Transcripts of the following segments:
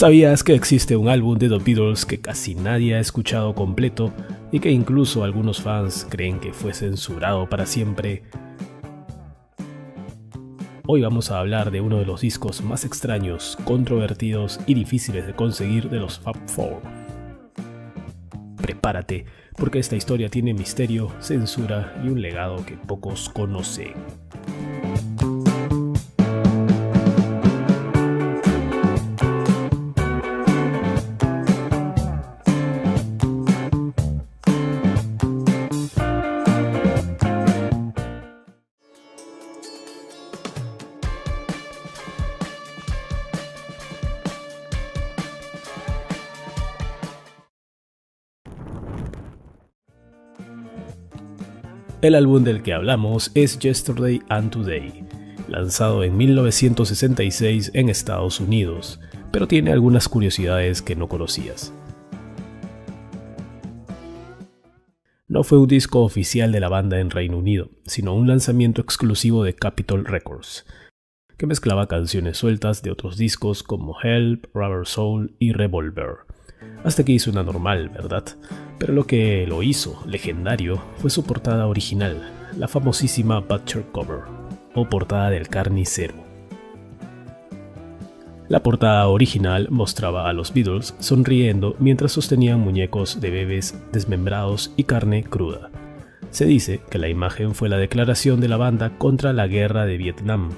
¿Sabías que existe un álbum de The Beatles que casi nadie ha escuchado completo y que incluso algunos fans creen que fue censurado para siempre? Hoy vamos a hablar de uno de los discos más extraños, controvertidos y difíciles de conseguir de los Fab Four. Prepárate, porque esta historia tiene misterio, censura y un legado que pocos conocen. El álbum del que hablamos es Yesterday and Today, lanzado en 1966 en Estados Unidos, pero tiene algunas curiosidades que no conocías. No fue un disco oficial de la banda en Reino Unido, sino un lanzamiento exclusivo de Capitol Records, que mezclaba canciones sueltas de otros discos como Help, Rubber Soul y Revolver. Hasta aquí suena normal, ¿verdad? Pero lo que lo hizo legendario fue su portada original, la famosísima Butcher Cover, o portada del carnicero. La portada original mostraba a los Beatles sonriendo mientras sostenían muñecos de bebés desmembrados y carne cruda. Se dice que la imagen fue la declaración de la banda contra la guerra de Vietnam.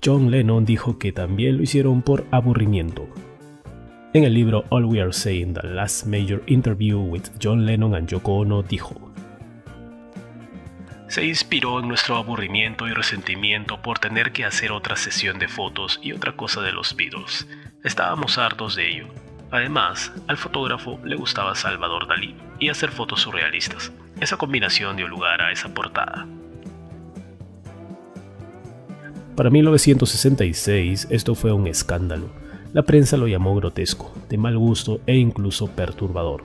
John Lennon dijo que también lo hicieron por aburrimiento. En el libro All We Are Saying, The Last Major Interview with John Lennon and Yoko Ono, dijo: se inspiró en nuestro aburrimiento y resentimiento por tener que hacer otra sesión de fotos y otra cosa de los Beatles. Estábamos hartos de ello. Además, al fotógrafo le gustaba Salvador Dalí y hacer fotos surrealistas. Esa combinación dio lugar a esa portada. Para 1966 esto fue un escándalo. La prensa lo llamó grotesco, de mal gusto e incluso perturbador.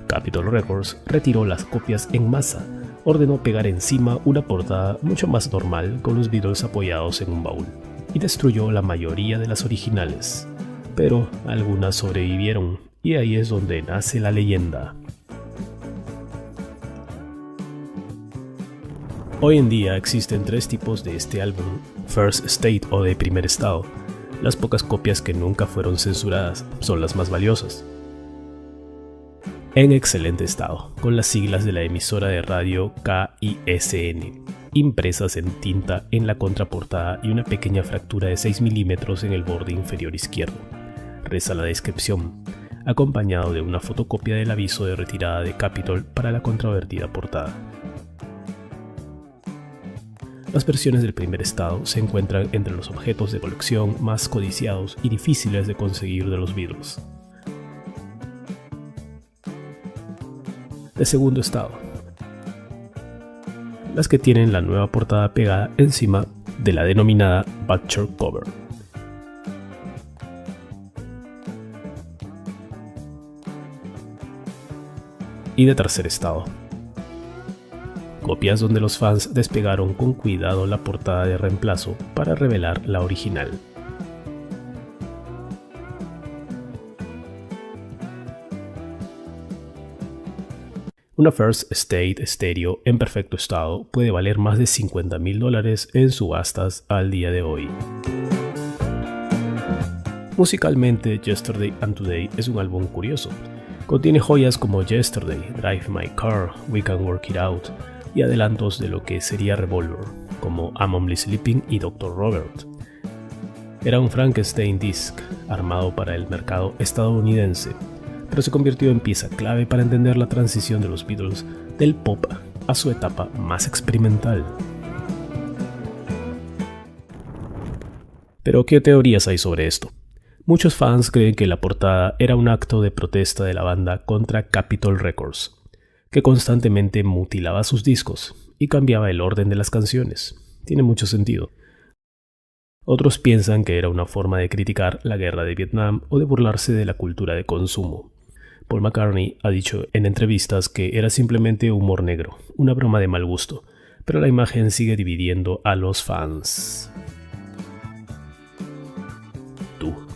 Capitol Records retiró las copias en masa, ordenó pegar encima una portada mucho más normal con los Beatles apoyados en un baúl, y destruyó la mayoría de las originales. Pero algunas sobrevivieron, y ahí es donde nace la leyenda. Hoy en día existen tres tipos de este álbum: First State o de primer estado. Las pocas copias que nunca fueron censuradas son las más valiosas. En excelente estado, con las siglas de la emisora de radio KISN, impresas en tinta en la contraportada y una pequeña fractura de 6 milímetros en el borde inferior izquierdo. Reza la descripción, acompañado de una fotocopia del aviso de retirada de Capitol para la controvertida portada. Las versiones del primer estado se encuentran entre los objetos de colección más codiciados y difíciles de conseguir de los Beatles. De segundo estado, las que tienen la nueva portada pegada encima de la denominada Butcher Cover. Y de tercer estado, copias donde los fans despegaron con cuidado la portada de reemplazo para revelar la original. Una First State estéreo en perfecto estado puede valer más de $50,000 en subastas al día de hoy. Musicalmente, Yesterday and Today es un álbum curioso. Contiene joyas como Yesterday, Drive My Car, We Can Work It Out, y adelantos de lo que sería Revolver, como I'm Only Sleeping y Dr. Robert. Era un Frankenstein disc armado para el mercado estadounidense, pero se convirtió en pieza clave para entender la transición de los Beatles del pop a su etapa más experimental. Pero ¿qué teorías hay sobre esto? Muchos fans creen que la portada era un acto de protesta de la banda contra Capitol Records, que constantemente mutilaba sus discos y cambiaba el orden de las canciones. Tiene mucho sentido. Otros piensan que era una forma de criticar la guerra de Vietnam o de burlarse de la cultura de consumo. Paul McCartney ha dicho en entrevistas que era simplemente humor negro, una broma de mal gusto, pero la imagen sigue dividiendo a los fans.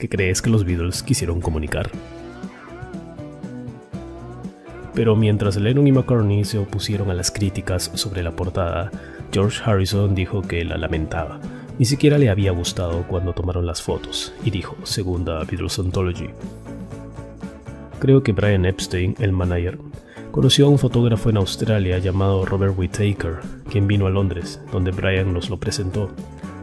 que crees que los Beatles quisieron comunicar. Pero mientras Lennon y McCartney se opusieron a las críticas sobre la portada, George Harrison dijo que la lamentaba. Ni siquiera le había gustado cuando tomaron las fotos, y dijo, según The Beatles Anthology: creo que Brian Epstein, el manager, conoció a un fotógrafo en Australia llamado Robert Whittaker, quien vino a Londres, donde Brian nos lo presentó.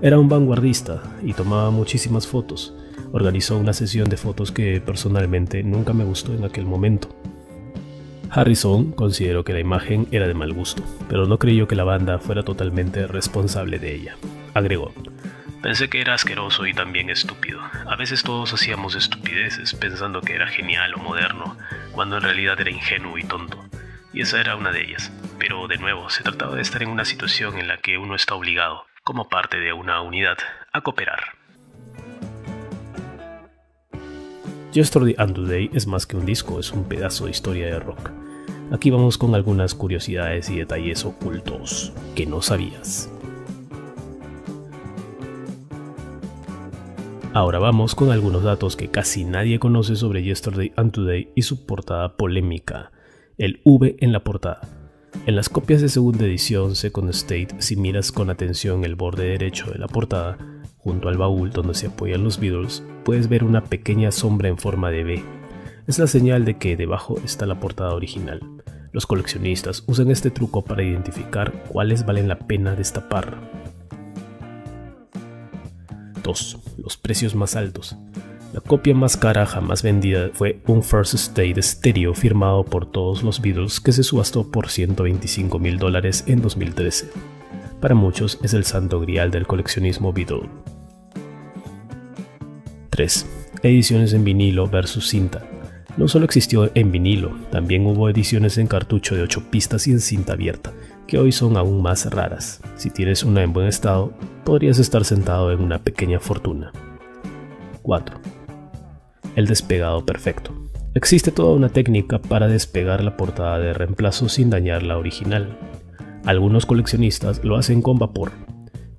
Era un vanguardista y tomaba muchísimas fotos. Organizó una sesión de fotos que personalmente nunca me gustó en aquel momento. Harrison consideró que la imagen era de mal gusto, pero no creyó que la banda fuera totalmente responsable de ella. Agregó: pensé que era asqueroso y también estúpido. A veces todos hacíamos estupideces pensando que era genial o moderno, cuando en realidad era ingenuo y tonto. Y esa era una de ellas. Pero de nuevo, se trataba de estar en una situación en la que uno está obligado, como parte de una unidad, a cooperar. Yesterday and Today es más que un disco, es un pedazo de historia de rock. Aquí vamos con algunas curiosidades y detalles ocultos que no sabías. Ahora vamos con algunos datos que casi nadie conoce sobre Yesterday and Today y su portada polémica, el V en la portada. En las copias de segunda edición Second State, si miras con atención el borde derecho de la portada, junto al baúl donde se apoyan los Beatles, puedes ver una pequeña sombra en forma de V. Es la señal de que debajo está la portada original. Los coleccionistas usan este truco para identificar cuáles valen la pena destapar. 2. Los precios más altos. La copia más cara jamás vendida fue un First State estéreo firmado por todos los Beatles que se subastó por $125,000 en 2013. Para muchos es el santo grial del coleccionismo Beatle. 3. Ediciones en vinilo versus cinta. No solo existió en vinilo, también hubo ediciones en cartucho de 8 pistas y en cinta abierta, que hoy son aún más raras. Si tienes una en buen estado, podrías estar sentado en una pequeña fortuna. 4. El despegado perfecto. Existe toda una técnica para despegar la portada de reemplazo sin dañar la original. Algunos coleccionistas lo hacen con vapor,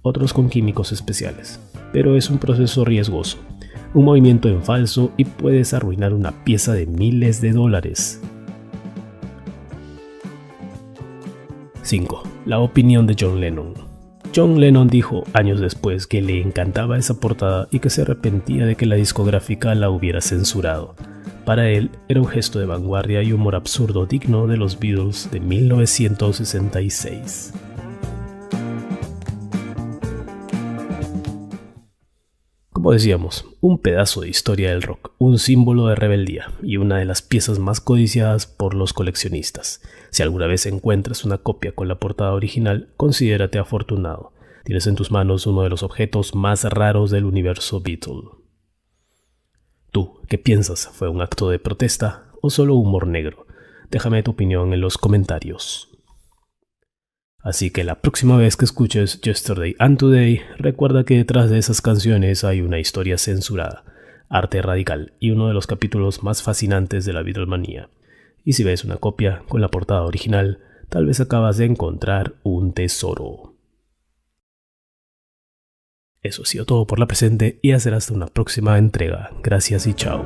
otros con químicos especiales, pero es un proceso riesgoso, un movimiento en falso y puedes arruinar una pieza de miles de dólares. 5. La opinión de John Lennon. John Lennon dijo años después que le encantaba esa portada y que se arrepentía de que la discográfica la hubiera censurado. Para él era un gesto de vanguardia y humor absurdo digno de los Beatles de 1966. Como decíamos, un pedazo de historia del rock, un símbolo de rebeldía y una de las piezas más codiciadas por los coleccionistas. Si alguna vez encuentras una copia con la portada original, considérate afortunado. Tienes en tus manos uno de los objetos más raros del universo Beatle. ¿Tú qué piensas? ¿Fue un acto de protesta o solo humor negro? Déjame tu opinión en los comentarios. Así que la próxima vez que escuches Yesterday and Today, recuerda que detrás de esas canciones hay una historia censurada, arte radical y uno de los capítulos más fascinantes de la Beatlemanía. Y si ves una copia con la portada original, tal vez acabas de encontrar un tesoro. Eso ha sido todo por la presente y será hasta una próxima entrega. Gracias y chao.